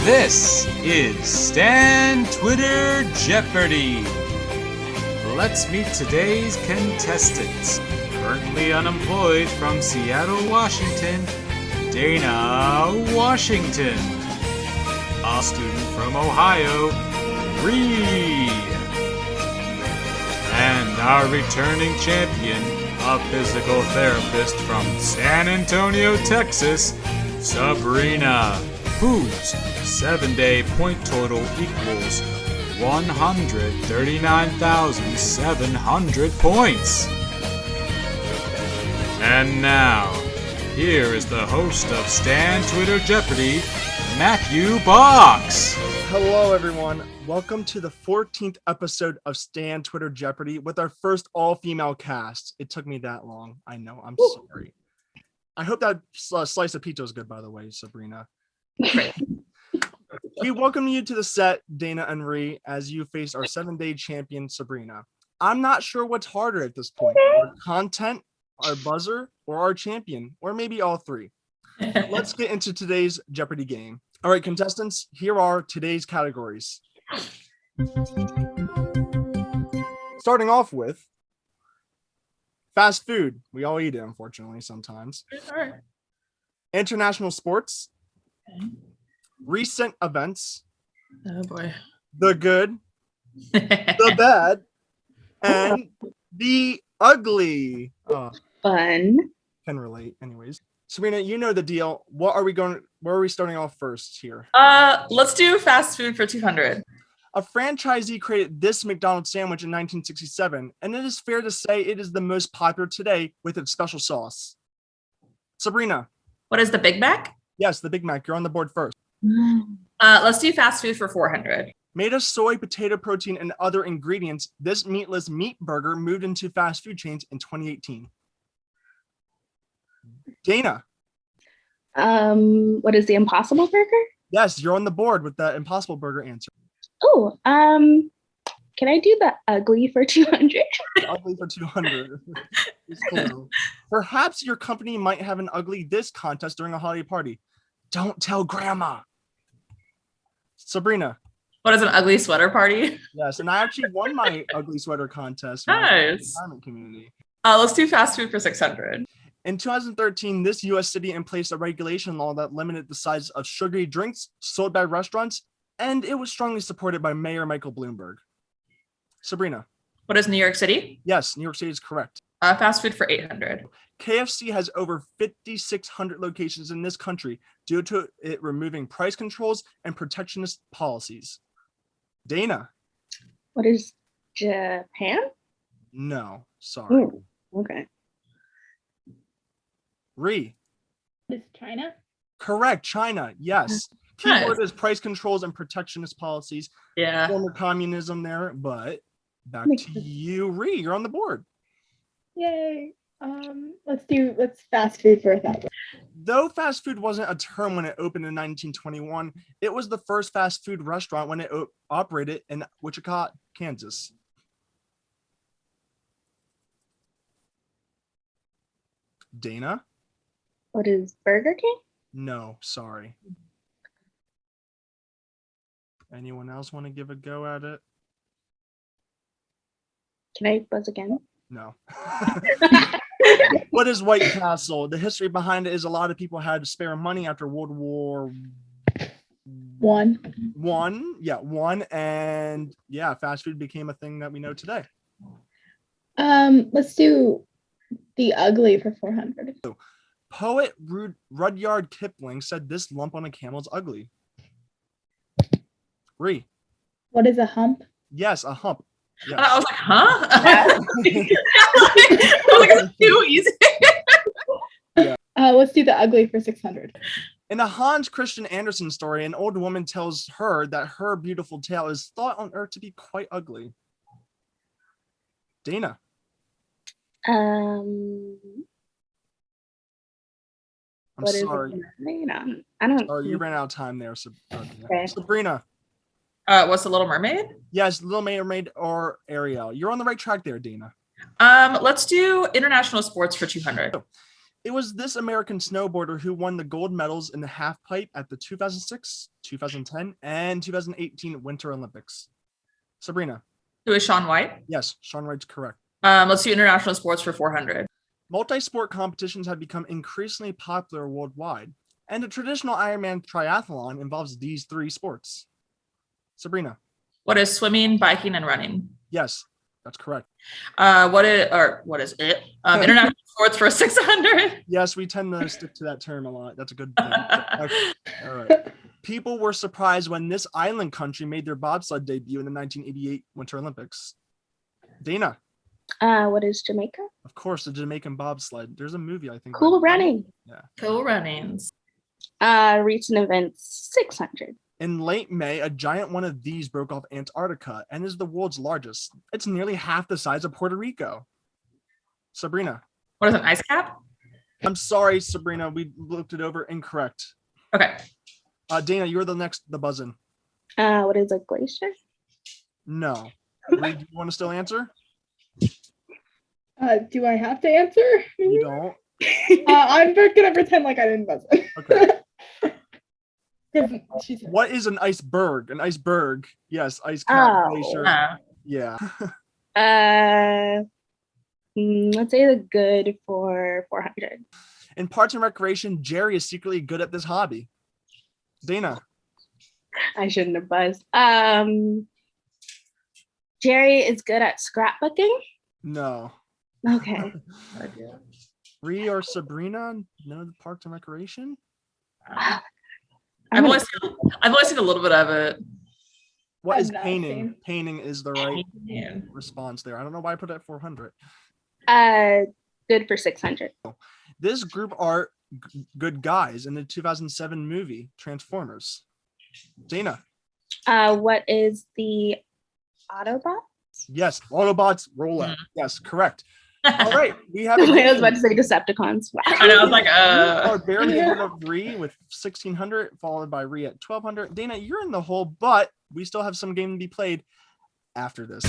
This is Stan Twitter Jeopardy! Let's meet today's contestants. Currently unemployed from Seattle, Washington, Dana Washington. A student from Ohio, Ree. And our returning champion, a physical therapist from San Antonio, Texas, Sabrina, whose 7-day point total equals 139,700 points. And now, here is the host of Stan Twitter Jeopardy, Matthew Box. Hello, everyone. Welcome to the 14th episode of Stan Twitter Jeopardy with our first all-female cast. It took me that long. I know. I'm sorry. I hope that slice of pizza is good, by the way, Sabrina. We welcome you to the set, Dana and Ree, as you face our 7-day champion, Sabrina. I'm not sure what's harder at this point. Our content, our buzzer, or our champion, or maybe all three. Let's get into today's Jeopardy game. All right, contestants, here are today's categories. Starting off with fast food. We all eat it, unfortunately, sometimes. Sure. International sports. Okay. Recent events. Oh boy. The good, the bad, and the ugly. Fun. Can relate, anyways. Sabrina, you know the deal. Where are we starting off first here? Let's do fast food for 200. A franchisee created this McDonald's sandwich in 1967, and it is fair to say it is the most popular today with its special sauce. Sabrina. What is the Big Mac? Yes, the Big Mac. You're on the board first. Let's do fast food for 400. Made of soy, potato protein, and other ingredients, this meatless meat burger moved into fast food chains in 2018. Dana. What is the Impossible Burger? Yes, you're on the board with the Impossible Burger answer. Oh, can I do the ugly for 200? Ugly for 200. It's cool. Perhaps your company might have an ugly this contest during a holiday party. Don't tell grandma. Sabrina. What is an ugly sweater party? Yes, and I actually won my ugly sweater contest. Nice. Retirement community. Let's do fast food for 600. In 2013, this U.S. city emplaced a regulation law that limited the size of sugary drinks sold by restaurants, and it was strongly supported by Mayor Michael Bloomberg. Sabrina. What is New York City? Yes, New York City is correct. Fast food for 800. KFC has over 5,600 locations in this country due to it removing price controls and protectionist policies. Dana. What is Japan? No, sorry. Ooh, okay. Ree. Is China? Correct, China. Yes. Keyword is price controls and protectionist policies. Yeah. Former communism there, but back to you, Ree. You're on the board. Yay. Let's fast food for 1,000. Though fast food wasn't a term when it opened in 1921, it was the first fast food restaurant when it operated in Wichita, Kansas. Dana? What is Burger King? No, sorry. Anyone else want to give a go at it? Can I buzz again? No. What is White Castle? The history behind it is a lot of people had spare money after World War One. And fast food became a thing that we know today. Let's do the ugly for 400. Poet Rudyard Kipling said this lump on a camel is ugly. Ree. What is a hump? Yes, a hump. Yes. I was like, huh? I was like, it's too easy. Let's do the ugly for 600. In a Hans Christian Andersen story, an old woman tells her that her beautiful tail is thought on earth to be quite ugly. Dana. I'm sorry. I don't. Sorry, you ran out of time there. Okay. Sabrina. What's the Little Mermaid? Yes, Little Mermaid or Ariel. You're on the right track there, Dana. Let's do international sports for 200. It was this American snowboarder who won the gold medals in the half pipe at the 2006, 2010, and 2018 Winter Olympics. Sabrina. Who is Shaun White? Yes, Shaun White's correct. Let's do international sports for 400. Multi-sport competitions have become increasingly popular worldwide, and a traditional Ironman triathlon involves these 3 sports. Sabrina. What is swimming, biking, and running? Yes, that's correct. What is it? International sports for 600. Yes, we tend to stick to that term a lot. That's a good thing. Okay. All right. People were surprised when this island country made their bobsled debut in the 1988 Winter Olympics. Dana. What is Jamaica? Of course, the Jamaican bobsled. There's a movie, I think. Cool running. Yeah. Cool runnings. Recent events 600. In late May, a giant one of these broke off Antarctica and is the world's largest. It's nearly half the size of Puerto Rico. Sabrina. What is an ice cap? I'm sorry, Sabrina. We looked it over. Incorrect. Okay. Dana, you're the buzzing. What is a glacier? No. Reed, do you want to still answer? Do I have to answer? You don't? I'm gonna pretend like I didn't buzz it. Okay. She said, What is an iceberg? An iceberg. Yes, ice cap glacier. Yeah. Let's say the good for 400. In Parks and Recreation, Jerry is secretly good at this hobby. Dana. I shouldn't have buzzed. Jerry is good at scrapbooking. No. Okay. Ree or Sabrina? No, the Parks and Recreation? I've only seen a little bit of it. What I've is not painting? seen. Painting is the right Man. response there. I don't know why I put it at 400. Good for 600. This group are good guys in the 2007 movie Transformers. Dana. What is the Autobot? Yes, Autobots roll out. Yes, correct. All right, we have. I was about to say Decepticons. Wow. I know, I was like, You are barely Yeah. ahead of Ree with 1,600, followed by Ree at 1,200. Dana, you're in the hole, but we still have some game to be played after this.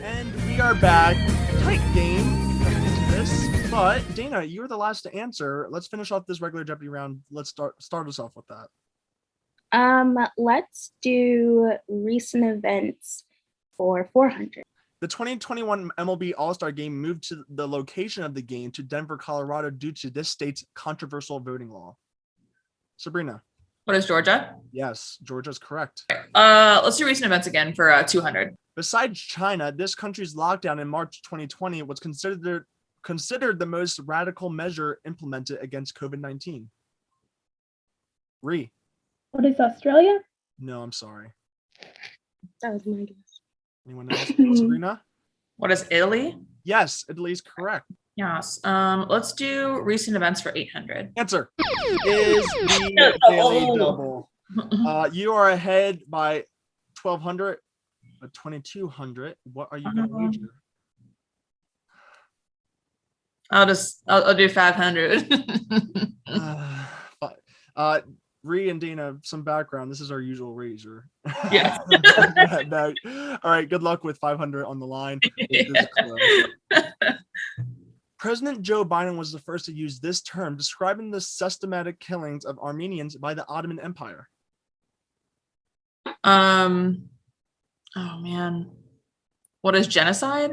And we are back. Tight game into this, but Dana, you're the last to answer. Let's finish off this regular Jeopardy round. Let's start us off with that. Let's do recent events for 400. The 2021 MLB All-Star Game moved to the location of the game to Denver, Colorado due to this state's controversial voting law. Sabrina. what is Georgia? Yes, Georgia's correct. Let's do recent events again for 200. Besides China, this country's lockdown in March 2020 was considered the most radical measure implemented against COVID-19. Ree. what is Australia? No, I'm sorry. That was my guess. Anyone else? Sabrina? What is Italy? Yes, Italy's correct. Yes. Let's do recent events for 800. Answer is the daily double. You are ahead by 1,200, but 2,200. What are you going to wager? I'll do 500. Ree and Dana, some background. This is our usual razor. Yes. No. All right. Good luck with 500 on the line. This is close. President Joe Biden was the first to use this term, describing the systematic killings of Armenians by the Ottoman Empire. Oh man. What is genocide?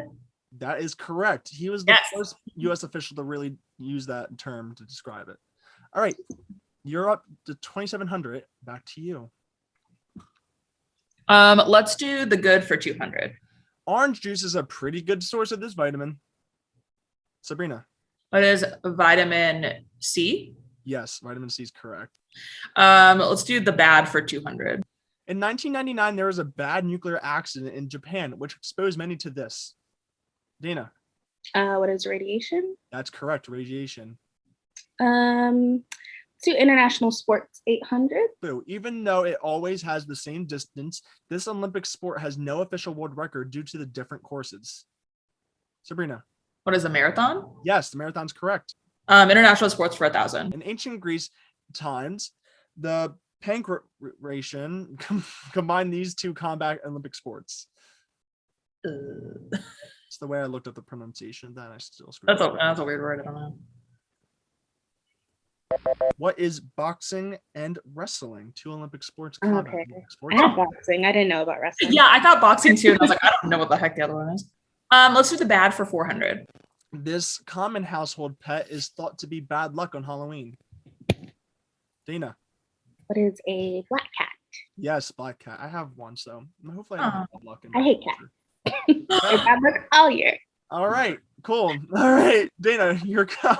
That is correct. He was the Yes. first U.S. official to really use that term to describe it. All right. You're up to 2,700. Back to you. Let's do the good for 200. Orange juice is a pretty good source of this vitamin. Sabrina. What is vitamin C? Yes, vitamin C is correct. Let's do the bad for 200. In 1999, there was a bad nuclear accident in Japan, which exposed many to this. Dana. What is radiation? That's correct. Radiation. Let's do international sports 800. So even though it always has the same distance, this Olympic sport has no official world record due to the different courses. Sabrina. What is a marathon? Yes, the marathon's correct. International sports for 1,000. In ancient Greece times, the Pankration combine these two combat Olympic sports? It's the way I looked at the pronunciation. Then I still screwed up. That's a weird word. I don't know. What is boxing and wrestling? Two Olympic sports. Okay. Olympic sports. I have boxing. I didn't know about wrestling. Yeah, I thought boxing too, and I was like, I don't know what the heck the other one is. Let's do the bad for 400. This common household pet is thought to be bad luck on Halloween. Dana. What is a black cat? Yes, black cat. I have one, so hopefully I don't have bad luck. I hate cats. It's bad luck all year. All right, cool. All right, Dana, your go.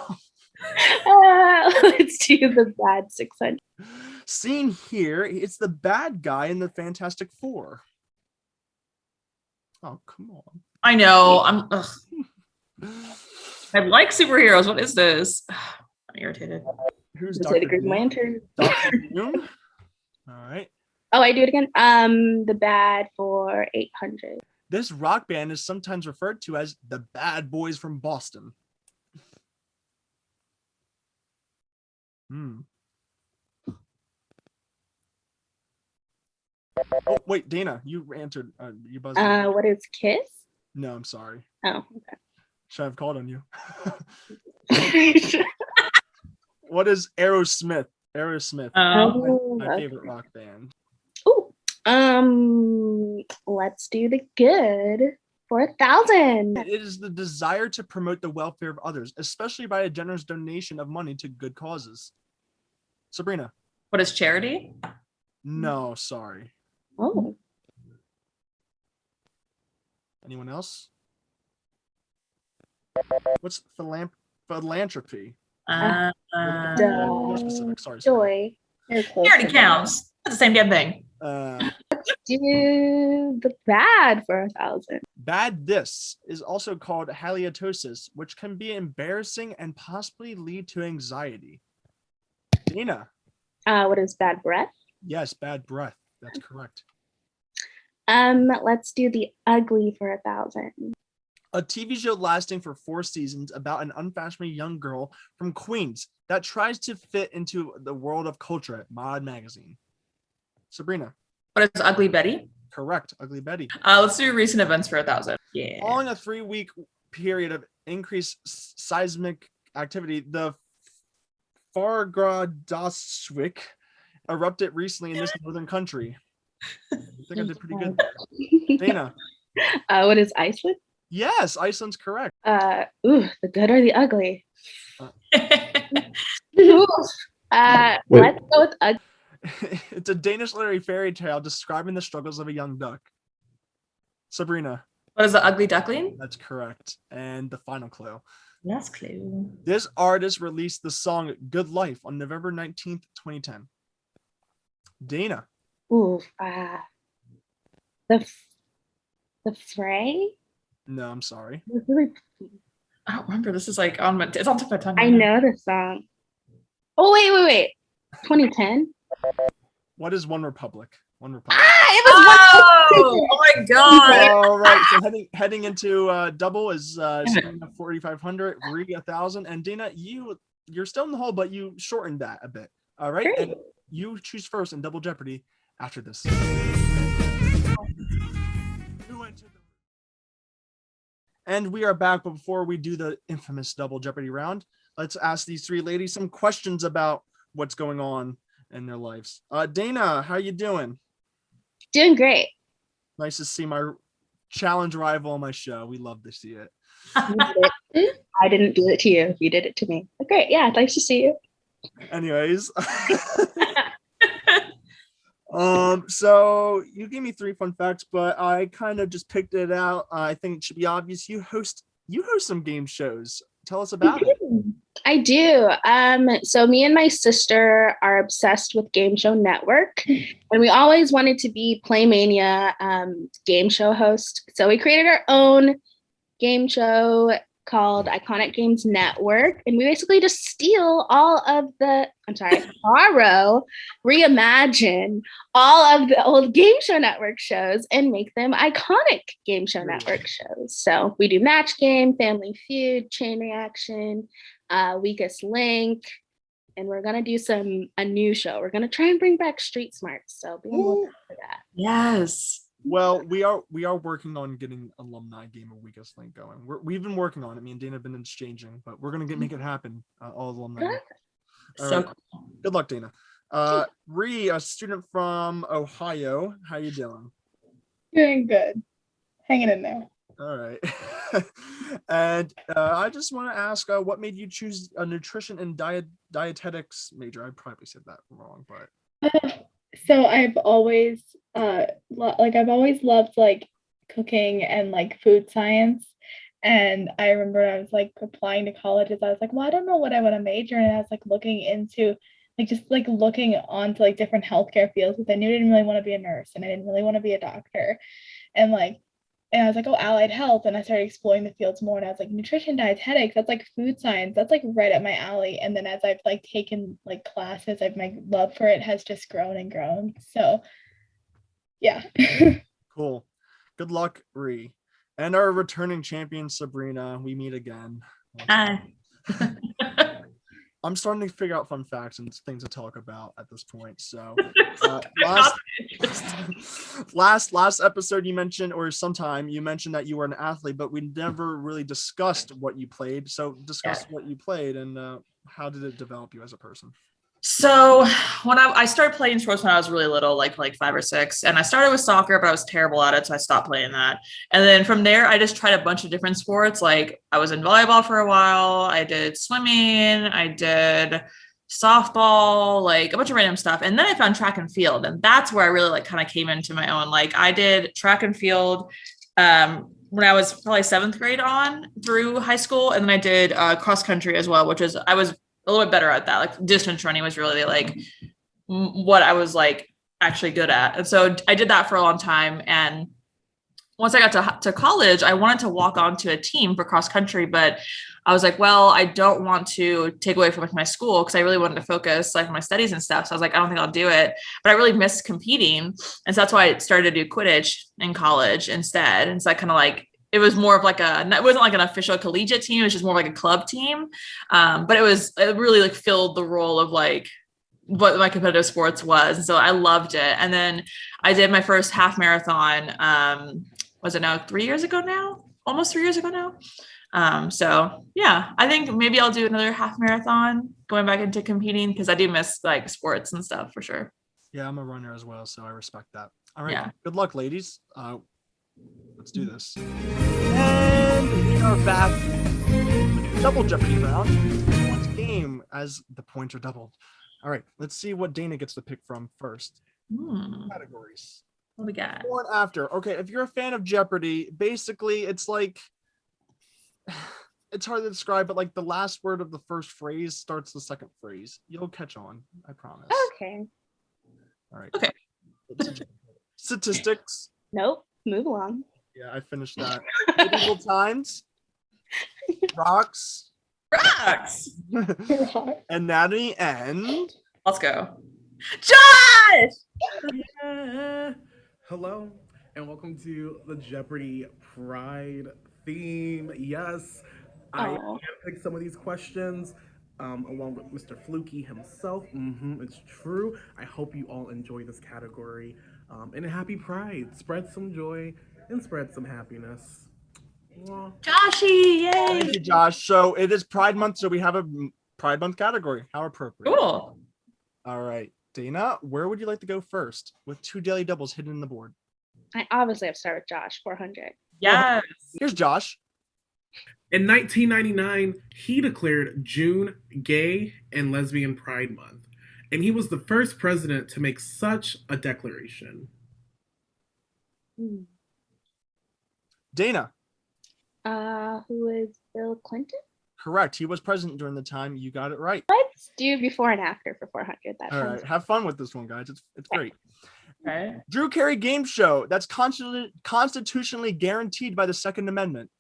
Let's do the bad 600. Seen here, it's the bad guy in the Fantastic Four. Oh, come on. I know. I like superheroes. What is this? I'm irritated. Who's Is Dr. it a Green Doom? Lantern? Dr. Doom? All right. Oh, I do it again. The bad for 800. This rock band is sometimes referred to as the Bad Boys from Boston. Oh, wait, Dana, you answered. You buzzed. in. What is Kiss? No, I'm sorry. Oh, Should I have called on you? okay. What is Aerosmith? Aerosmith, Oh, my favorite rock band. Ooh, let's do the good for 1,000. It is the desire to promote the welfare of others, especially by a generous donation of money to good causes. Sabrina. What is charity? No, sorry. Oh, Anyone else? What's philanthropy? More specific. Sorry. joy. You're close. Charity counts. That's the same damn thing. Do the bad for 1,000. Bad this is also called halitosis, which can be embarrassing and possibly lead to anxiety. Dana. What is bad breath? Yes, bad breath. That's correct. Let's do the ugly for 1,000. A TV show lasting for 4 seasons about an unfashionable young girl from Queens that tries to fit into the world of culture at Mod Magazine. Sabrina. What is Ugly Betty? Correct. Ugly Betty. Let's do recent events for 1,000. Yeah. Following a 3-week period of increased seismic activity, the Fargradasvik erupted recently in this northern country. I think I did pretty good there. Dana. What is Iceland? Yes, Iceland's correct. The good or the ugly? Wait. Let's go with ugly. It's a Danish literary fairy tale describing the struggles of a young duck. Sabrina. What is the Ugly Duckling? That's correct. And the final clue. Yes, clue. This artist released the song Good Life on November 19th, 2010. Dana. The Fray? No, I'm sorry. I don't remember. This is like on my. It's on top of my tongue. I know the song. Oh, wait. 2010? What is One Republic? One Republic. It was Oh my god. All right, so heading into double is Sabrina 4,500, Ree 1,000, and Dana, you're still in the hole, but you shortened that a bit. All right, Great. and you choose first in Double Jeopardy after this. And we are back, but before we do the infamous Double Jeopardy round, let's ask these 3 ladies some questions about what's going on in their lives. Dana, how you doing? Doing great. Nice to see my challenge rival on my show. We love to see it. You did it. I didn't do it to you. You did it to me. But great. Yeah, nice to see you. Anyways. So you gave me 3 fun facts, but I kind of just picked it out. I think it should be obvious. You host some game shows. Tell us about it. I do. So me and my sister are obsessed with Game Show Network, and we always wanted to be Playmania game show host. So we created our own game show called Iconic Games Network, and we basically just borrow, reimagine all of the old Game Show Network shows and make them iconic Game Show Network shows. So we do Match Game, Family Feud, Chain Reaction, Weakest Link, and we're gonna do a new show. We're gonna try and bring back Street Smarts. So be on the lookout for that. Yes. Well, we are working on getting alumni game of weakest link going. We've been working on it. Me and Dana have been exchanging, but we're gonna make it happen. All alumni. Good. All So right. Good luck, Dana. Ree, a student from Ohio. How you doing? Doing good. Hanging in there. All right. And I just want to ask, what made you choose a nutrition and dietetics major? I probably said that wrong, but So I've always I've always loved like cooking and like food science. And I remember I was like applying to colleges. I was like, well, I don't know what I want to major in. And I was like looking into looking onto like different healthcare fields, because I knew I didn't really want to be a nurse and I didn't really want to be a doctor. And I was like, oh, allied health. And I started exploring the fields more. And I was like, nutrition, dietetics, that's like food science. That's like right up my alley. And then as I've like taken like classes, my love for it has just grown and grown. So yeah. cool. Good luck, Ree. And our returning champion, Sabrina. We meet again. Hi. I'm starting to figure out fun facts and things to talk about at this point. So last episode you mentioned, or sometime you mentioned that you were an athlete, but we never really discussed what you played. So discuss what you played and how did it develop you as a person? So when I started playing sports when I was really little, like 5 or 6, and I started with soccer, but I was terrible at it, so I stopped playing that. And then from there, I just tried a bunch of different sports. Like I was in volleyball for a while, I did swimming, I did softball, like a bunch of random stuff. And then I found track and field, and that's where I really like kind of came into my own. Like I did track and field when I was probably 7th grade on through high school, and then I did cross country as well, I was a little bit better at that. Like distance running was really like what I was like actually good at. And so I did that for a long time. And once I got to college, I wanted to walk onto a team for cross country, but I was like, well, I don't want to take away from like my school, because I really wanted to focus like on my studies and stuff. So I was like, I don't think I'll do it, but I really missed competing. And so that's why I started to do Quidditch in college instead. And so I kind of like, it was more of like it wasn't like an official collegiate team. It was just more like a club team. But it really like filled the role of like what my competitive sports was. And so I loved it. And then I did my first half marathon. Was it now 3 years ago now? Almost 3 years ago now. So yeah, I think maybe I'll do another half marathon going back into competing, because I do miss like sports and stuff for sure. Yeah, I'm a runner as well, so I respect that. All right. Yeah. Good luck, ladies. Let's do this. And we are back. Double Jeopardy round. Once game as the points are doubled. All right, let's see what Dana gets to pick from first. Categories. What we got? Before and after. Okay, if you're a fan of Jeopardy, basically it's like, it's hard to describe, but like the last word of the first phrase starts the second phrase. You'll catch on, I promise. Okay. All right. Okay. Statistics. Nope. Move along. Yeah, I finished that. Medieval times. Rocks. Anatomy and Let's go. Josh! Yeah. Hello, and welcome to the Jeopardy Pride theme. Yes, I picked some of these questions along with Mr. Fluky himself. It's true. I hope you all enjoy this category. And a happy Pride. Spread some joy and spread some happiness. Mwah. Joshy, yay! thank you, Josh. So it is Pride Month, so we have a Pride Month category. How appropriate. Cool. All right, Dana, where would you like to go first with 2 daily doubles hidden in the board? I obviously have to start with Josh, 400. Yes. Here's Josh. In 1999, he declared June Gay and Lesbian Pride Month, and he was the first president to make such a declaration. Dana. Who is Bill Clinton? Correct. He was president during the time. You got it right. Let's do before and after for 400. That All sounds right. Have fun with this one, guys. It's great. Okay. Drew Carey game show that's constitutionally guaranteed by the Second Amendment.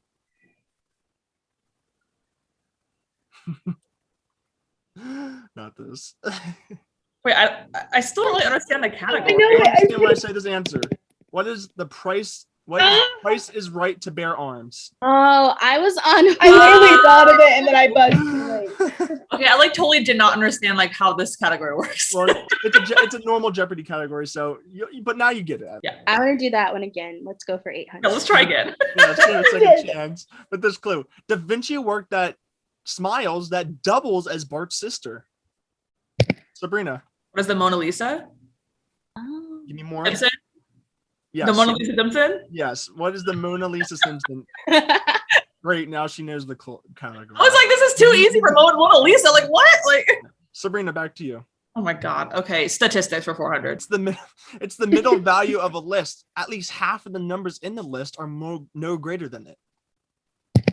Not this. Wait, I still don't really understand the category. I know. You understand when I say this answer. What is the price? What price is right to bear arms? Oh, I was on. I literally thought of it and then I buzzed too late. Okay, I like totally did not understand like how this category works. Well, it's a normal Jeopardy category, so but now you get it. Yeah. I want to do that one again. Let's go for 800. Yeah, let's try again. Yeah, let's give it a second chance. But this clue: Da Vinci work that smiles that doubles as Bart's sister. Sabrina, What is the Mona Lisa? Oh. give me more. Simpson? Yes. The Mona Lisa Simpson? Yes. What is the Mona Lisa Simpson? Great. Now she knows the category. I was like, this is too easy for Mona Lisa. Like, what? Like, Sabrina, back to you. oh my God. Okay, statistics for 400. It's the middle value of a list. At least half of the numbers in the list are no greater than it.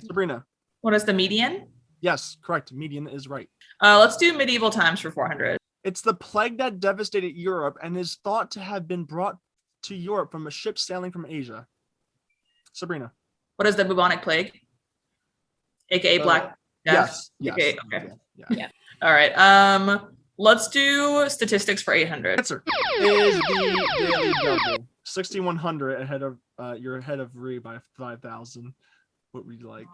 Sabrina. What is the median? Yes, correct. Median is right. Let's do medieval times for 400. It's the plague that devastated Europe and is thought to have been brought to Europe from a ship sailing from Asia. Sabrina. What is the bubonic plague? AKA Black Death? Yes. AKA, okay. Yeah. All right. Let's do statistics for 800. Answer is the daily double. 6,100 ahead of you're ahead of Ree by 5,000. What would you like?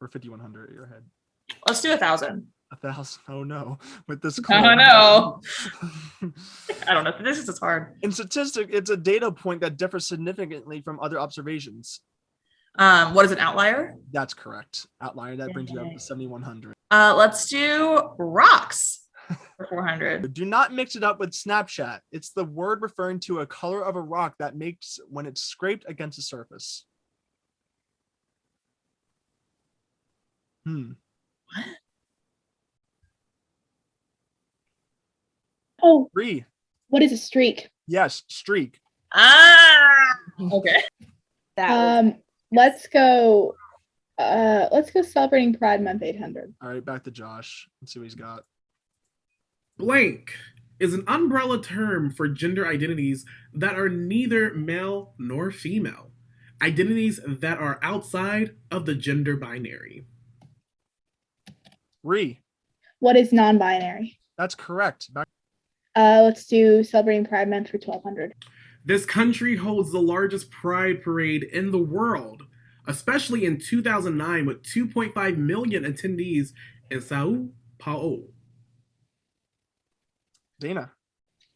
Or 5,100 you're ahead. Let's do 1,000. 1,000. Oh no. With this Oh no. I don't know. This is hard. In statistics, it's a data point that differs significantly from other observations. What is an outlier? That's correct. Outlier, that brings you up to 7,100. Let's do rocks for 400. Do not mix it up with Snapchat. It's the word referring to a color of a rock that makes when it's scraped against a surface. What? Oh, Ree. what is a streak? Yes, streak. Ah. Okay. That was Let's go celebrating Pride Month 800. All right, back to Josh. Let's see what he's got. Blank is an umbrella term for gender identities that are neither male nor female. Identities that are outside of the gender binary. Ree. What is non-binary? That's correct. Back. Let's do celebrating Pride Month for 1200. This country holds the largest pride parade in the world, especially in 2009 with 2.5 million attendees in Sao Paulo. Dana.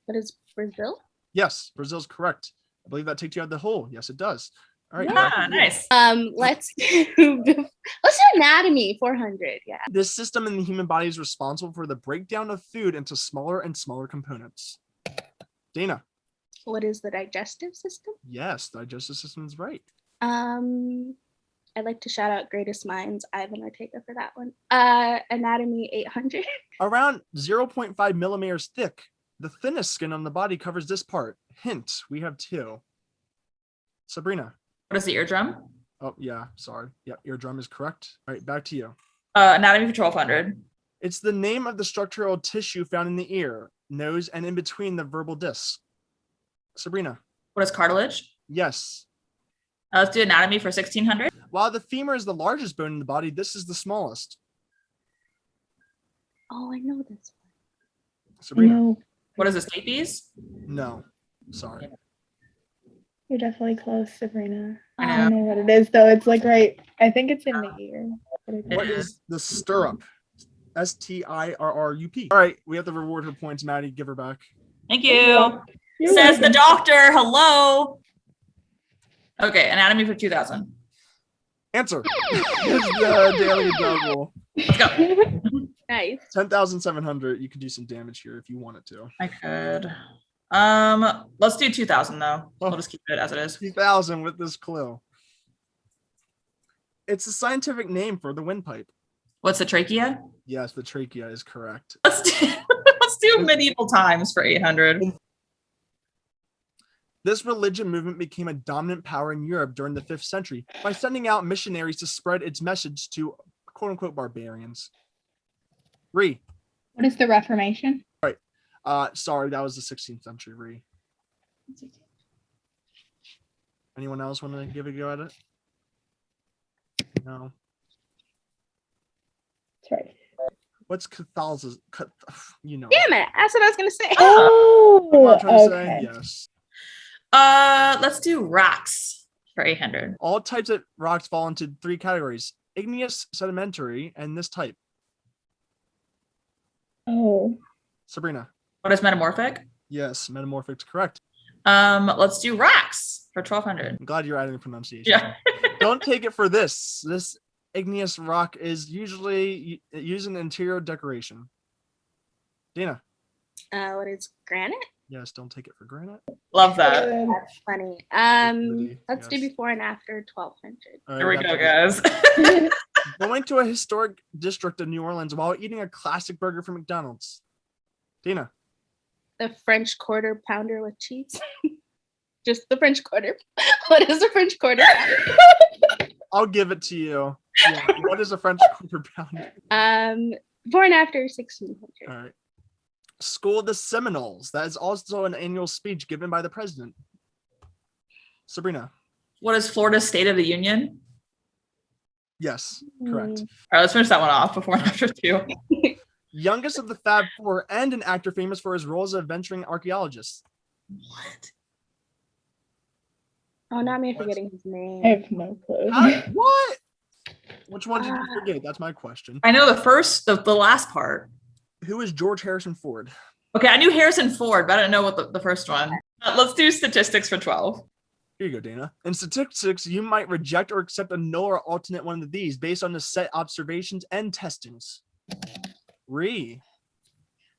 what is Brazil? Yes, Brazil's correct. I believe that takes you out of the hole. Yes, it does. All right. Yeah, back to you. nice. Let's do anatomy 400. Yeah. This system in the human body is responsible for the breakdown of food into smaller and smaller components. Dana. What is the digestive system? Yes, digestive system is right. I'd like to shout out Greatest Minds, Ivan Ortega for that one. Anatomy 800. Around 0.5 millimeters thick. The thinnest skin on the body covers this part. Hint, we have two. Sabrina. What is the eardrum? Oh, yeah, sorry. Yep, eardrum is correct. All right, back to you. Anatomy for 1200. It's the name of the structural tissue found in the ear, nose, and in between the verbal discs. Sabrina. What is cartilage? Yes. Let's do anatomy for 1600. While the femur is the largest bone in the body, this is the smallest. Oh, I know this Sabrina. No, What is the stapes? No. Sorry. you're definitely close, Sabrina. I I don't know what it is though. It's like right. I think it's in the ear. What is the stirrup? STIRRUP. All right, we have to reward her points. Maddie, give her back. Thank you. You're Says the welcome. doctor. Hello. Okay, anatomy for 2000. Answer. It's the daily double. Let's go. Nice. 10,700. You could do some damage here if you wanted to. I could. Let's do 2000 though. We'll just keep it as it is. 2,000 with this clue. It's a scientific name for the windpipe. What's the trachea? Yes, the trachea is correct. Let's do medieval times for 800. This religion movement became a dominant power in Europe during the 5th century by sending out missionaries to spread its message to quote-unquote barbarians. Ree. What is the Reformation? Sorry, that was the 16th century, Ree. Anyone else want to give a go at it? No. That's right. What's Catholicism? You know. Damn it. That's what I was going to say. Oh, You know what I'm trying to okay. say? Yes. Let's do rocks for 800. All types of rocks fall into 3 categories: igneous, sedimentary, and this type. Oh. Sabrina. What is metamorphic? Yes, metamorphic is correct. Let's do rocks for 1200. I'm glad you're adding the pronunciation. Yeah. Don't take it for this. This igneous rock is usually used in interior decoration. Dina. What is granite? Yes, don't take it for granite. Love that. That's funny. Let's do Yes. before and after 1200. All right, Here we got go, that. guys. Going to a historic district of New Orleans while eating a classic burger from McDonald's. Dina. The French Quarter Pounder with cheese. Just the French Quarter. What is a French Quarter? I'll give it to you. Yeah. What is a French quarter pounder? Before and after 1600. All right. School of the Seminoles. That is also an annual speech given by the president. Sabrina. What is Florida's State of the Union? Yes, correct. All right, let's finish that one off. Before and after 2. Youngest of the Fab Four and an actor famous for his role as a venturing archaeologist. What? Oh, not me What? forgetting his I name. have no clue. What? Which one did you forget? That's my question. I know the last part. Who is George Harrison Ford? Okay, I knew Harrison Ford, but I didn't know what the first one. Let's do statistics for 12. Here you go, Dana. In statistics, you might reject or accept a null or alternate one of these based on the set observations and testings. Ree.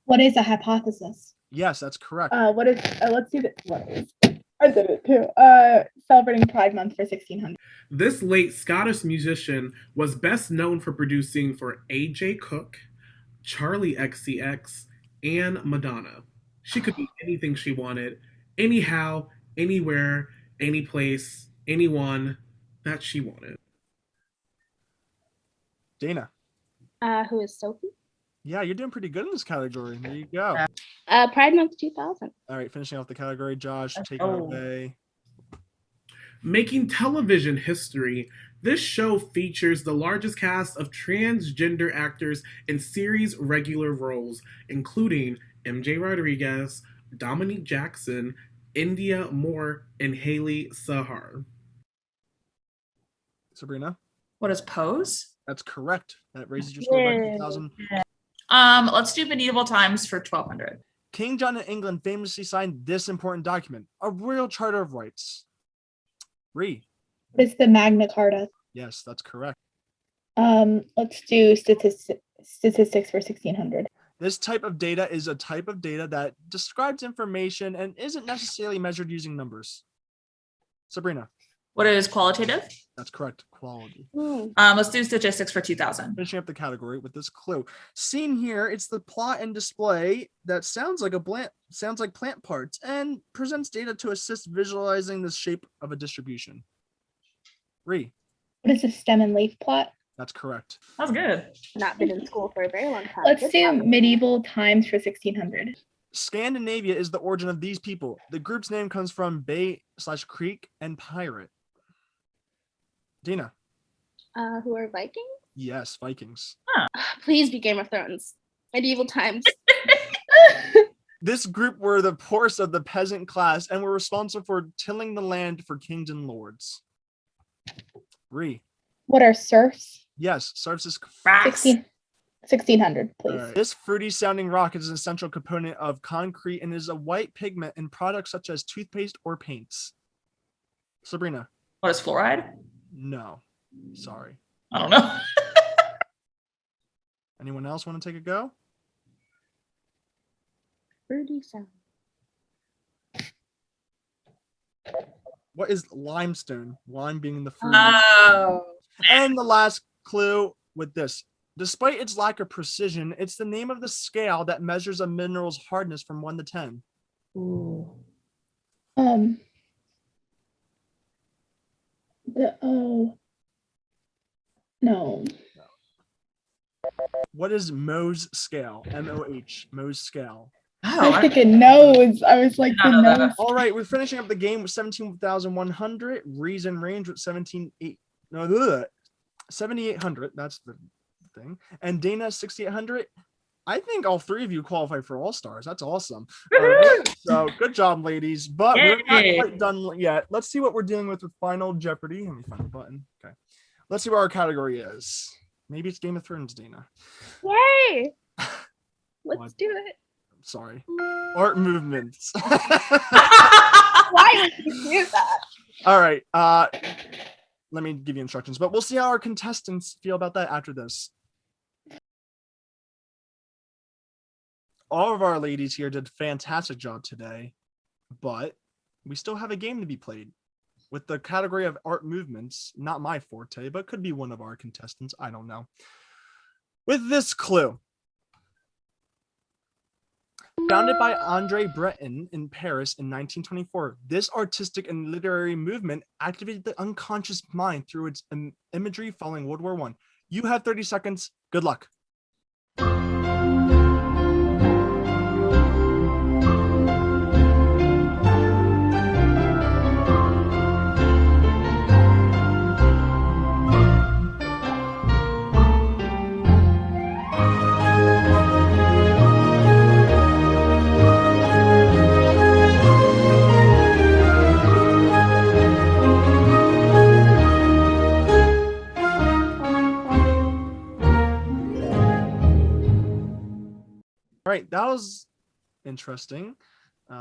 What is a hypothesis? Yes, that's correct. What is? Let's do this. What is? I did it too. Celebrating Pride Month for 1600. This late Scottish musician was best known for producing for A.J. Cook, Charlie XCX, and Madonna. She could be anything she wanted, anyhow, anywhere, any place, anyone that she wanted. Dana. Who is Sophie? Yeah, you're doing pretty good in this category. There you go. Pride Month 2000. All right, finishing off the category, Josh, take it Oh. away. Making television history, this show features the largest cast of transgender actors in series regular roles, including MJ Rodriguez, Dominique Jackson, India Moore, and Haley Sahar. Sabrina. What is Pose? That's correct. That raises your score by Yay. 2,000. Let's do medieval times for 1200. King John of England famously signed this important document, a royal charter of rights. Ree. What is the Magna Carta? Yes, that's correct. Let's do statistics for 1600. This type of data is a type of data that describes information and isn't necessarily measured using numbers. Sabrina. What is qualitative? That's correct. Quality. Let's do statistics for 2000. Finishing up the category with this clue. Seen here, it's the plot and display that sounds like plant parts and presents data to assist visualizing the shape of a distribution. Ree. What is a stem and leaf plot? That's correct. That was good. Not been in school for a very long time. Let's Good do job. medieval times for 1600. Scandinavia is the origin of these people. The group's name comes from bay/creek and pirate. Dina. Who are Vikings? Yes, Vikings. Please be Game of Thrones. Medieval times. This group were the poorest of the peasant class and were responsible for tilling the land for kings and lords. Ree. What are serfs? Yes, serfs is Rocks. 1600, please. Alright. This fruity sounding rock is an essential component of concrete and is a white pigment in products such as toothpaste or paints. Sabrina. What is fluoride? No. Sorry. I don't know. Anyone else want to take a go? Fruity sound. What is limestone? Lime being the fruit. Oh. And the last clue with this. Despite its lack of precision, it's the name of the scale that measures a mineral's hardness from 1 to 10. Ooh. No. What is Mohs scale? M-O-H. Mohs scale. Oh, I was thinking nose. I was like, the No, no, no. nose. All right, we're finishing up the game with 17,100. Reason range with 7,800. That's the thing. And Dana 6,800. I think all three of you qualify for All Stars. That's awesome. So good job, ladies. But we're not Yay. quite done yet. Let's see what we're dealing with Final Jeopardy. Let me find the button. Okay. Let's see what our category is. Maybe it's Game of Thrones, Dana. Yay! Let's What? do it. Sorry. Art movements. Why would you do that? All right. Let me give you instructions, but we'll see how our contestants feel about that after this. All of our ladies here did a fantastic job today, but we still have a game to be played with the category of art movements. Not my forte, but could be one of our contestants. I don't know. With this clue. Founded by Andre Breton in Paris in 1924, this artistic and literary movement activated the unconscious mind through its imagery following World War I. You have 30 seconds. Good luck. All right, that was interesting.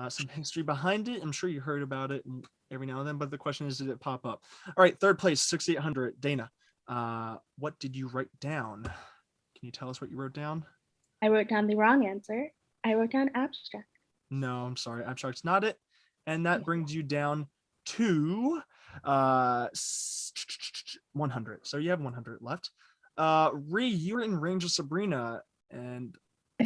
Some history behind it. I'm sure you heard about it every now and then, but the question is, did it pop up? All right, third place, 6,800. Dana, what did you write down? Can you tell us what you wrote down? I wrote down the wrong answer. I wrote down abstract. No, I'm sorry. Abstract's not it. And that brings you down to 100. So you have 100 left. Ree, you're in range of Sabrina. And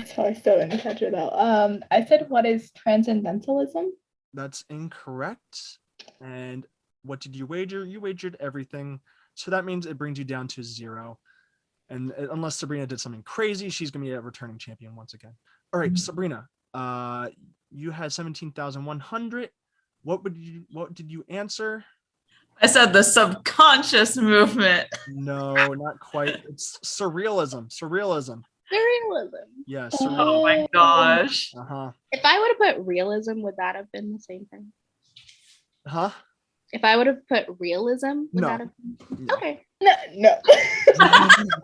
So I still didn't catch it though. I said, what is transcendentalism? that's incorrect. And what did you wager? You wagered everything. So that means it brings you down to 0. And unless Sabrina did something crazy, she's going to be a returning champion once again. All right, Sabrina, you had 17,100. What did you answer? I said the subconscious movement. No, not quite. It's surrealism. Surrealism. Yes. Oh my gosh. Uh-huh. If I would have put realism, would that have been the same thing? Huh? If I would have put realism, would No. that have been? No. Okay. No.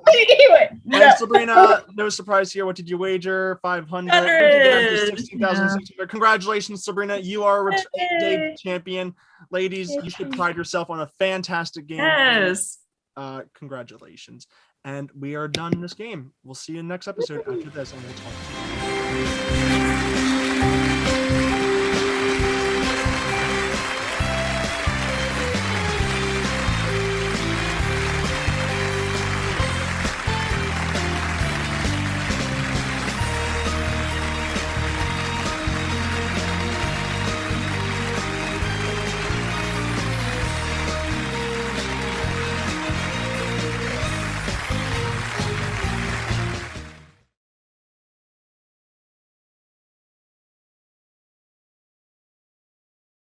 Anyway, And Sabrina, no surprise here. What did you wager? 500. Brings you down to 16,600. Congratulations, Sabrina. You are a day champion. Ladies, you should pride yourself on a fantastic game. Yes. Congratulations. And we are done in this game. We'll see you in the next episode after this, and we'll talk to you.